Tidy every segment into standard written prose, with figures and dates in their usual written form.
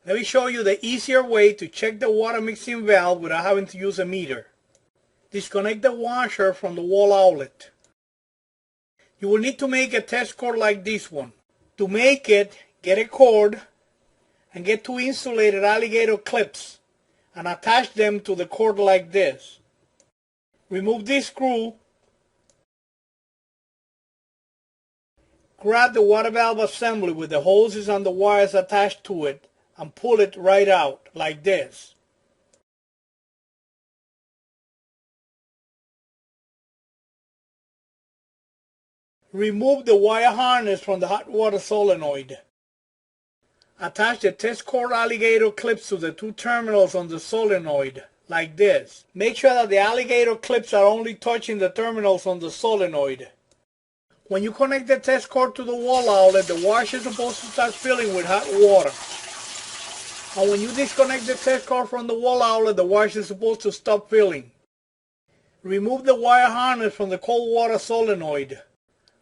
Let me show you the easier way to check the water mixing valve without having to use a meter. Disconnect the washer from the wall outlet. You will need to make a test cord like this one. To make it, get a cord and get two insulated alligator clips and attach them to the cord like this. Remove this screw. Grab the water valve assembly with the hoses and the wires attached to it and pull it right out like this. Remove the wire harness from the hot water solenoid. Attach the test cord alligator clips to the two terminals on the solenoid like this. Make sure that the alligator clips are only touching the terminals on the solenoid. When you connect the test cord to the wall outlet, the washer is supposed to start filling with hot water. And when you disconnect the test cord from the wall outlet, the washer is supposed to stop filling. Remove the wire harness from the cold water solenoid.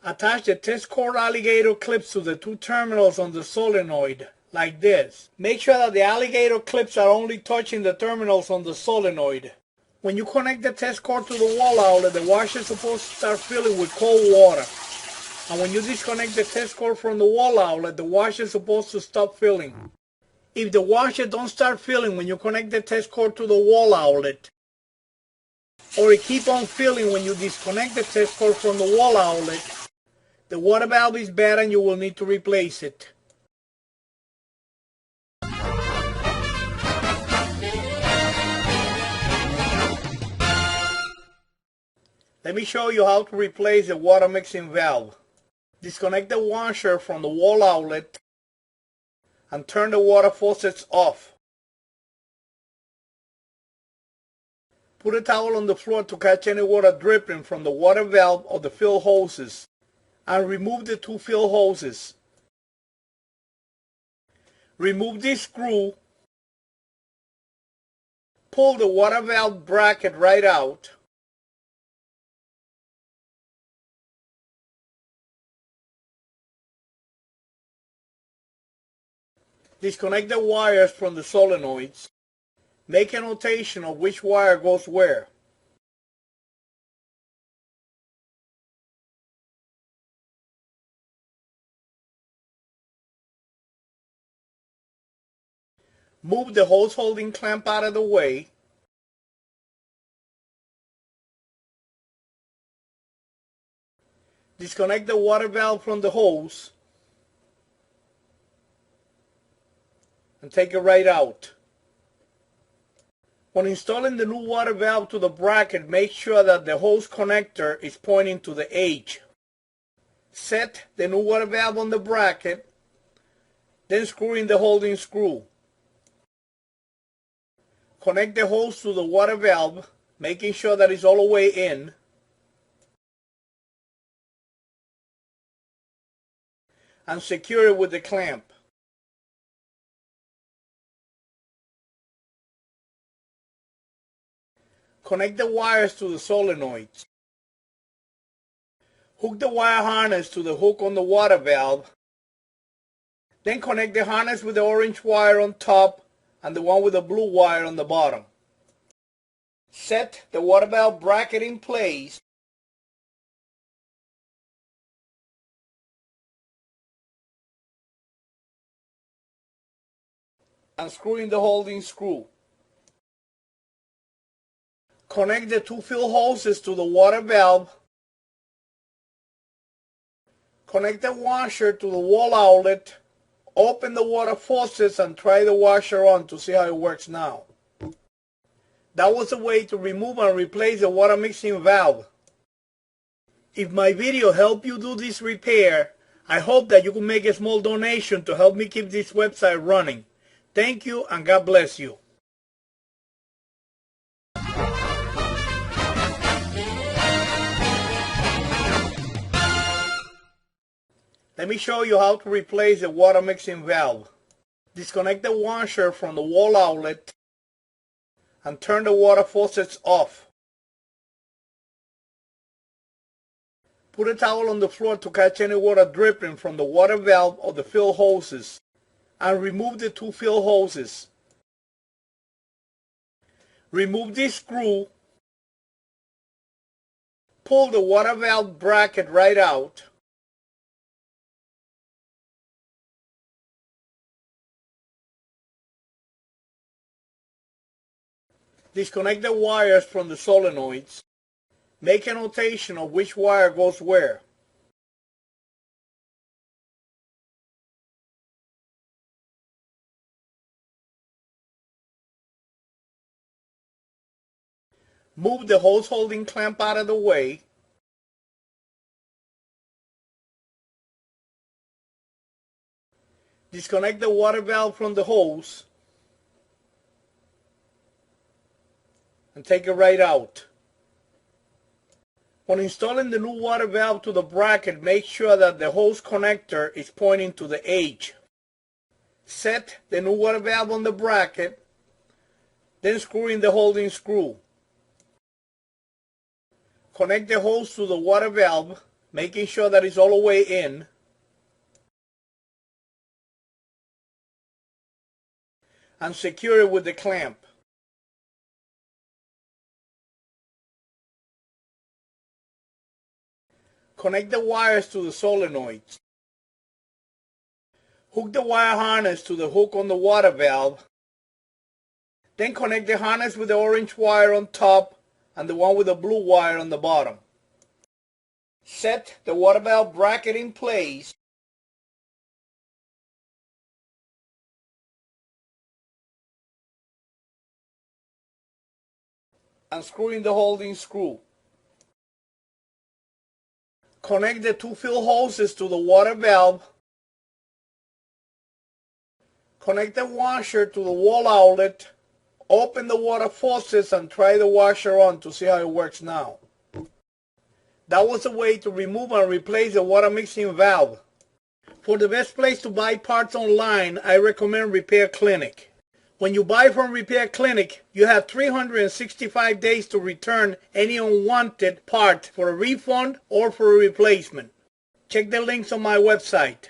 Attach the test cord alligator clips to the two terminals on the solenoid, like this. Make sure that the alligator clips are only touching the terminals on the solenoid. When you connect the test cord to the wall outlet, the washer is supposed to start filling with cold water. And when you disconnect the test cord from the wall outlet, the washer is supposed to stop filling. If the washer don't start filling when you connect the test cord to the wall outlet, or it keep on filling when you disconnect the test cord from the wall outlet, the water valve is bad and you will need to replace it. Let me show you how to replace the water mixing valve. Disconnect the washer from the wall outlet and turn the water faucets off. Put a towel on the floor to catch any water dripping from the water valve or the fill hoses, and remove the two fill hoses. Remove this screw. Pull the water valve bracket right out. Disconnect the wires from the solenoids. Make a notation of which wire goes where. Move the hose holding clamp out of the way. Disconnect the water valve from the hose and take it right out. When installing the new water valve to the bracket, make sure that the hose connector is pointing to the edge. Set the new water valve on the bracket, then screw in the holding screw. Connect the hose to the water valve, making sure that it's all the way in. And secure it with the clamp. Connect the wires to the solenoids. Hook the wire harness to the hook on the water valve. Then connect the harness with the orange wire on top and the one with the blue wire on the bottom. Set the water valve bracket in place. And screw in the holding screw. Connect the two fill hoses to the water valve. Connect the washer to the wall outlet. Open the water faucets and try the washer on to see how it works now. That was a way to remove and replace the water mixing valve. If my video helped you do this repair, I hope that you can make a small donation to help me keep this website running. Thank you and God bless you. Let me show you how to replace the water mixing valve. Disconnect the washer from the wall outlet and turn the water faucets off. Put a towel on the floor to catch any water dripping from the water valve or the fill hoses, and remove the two fill hoses. Remove this screw. Pull the water valve bracket right out. Disconnect the wires from the solenoids. Make a notation of which wire goes where. Move the hose holding clamp out of the way. Disconnect the water valve from the hose and take it right out. When installing the new water valve to the bracket, make sure that the hose connector is pointing to the edge. Set the new water valve on the bracket, then screw in the holding screw. Connect the hose to the water valve, making sure that it's all the way in. And secure it with the clamp. Connect the wires to the solenoids. Hook the wire harness to the hook on the water valve. Then connect the harness with the orange wire on top and the one with the blue wire on the bottom. Set the water valve bracket in place. And screw in the holding screw. Connect the two fill hoses to the water valve. Connect the washer to the wall outlet. Open the water faucets and try the washer on to see how it works now. That was a way to remove and replace the water mixing valve. For the best place to buy parts online, I recommend Repair Clinic. When you buy from Repair Clinic, you have 365 days to return any unwanted part for a refund or for a replacement. Check the links on my website.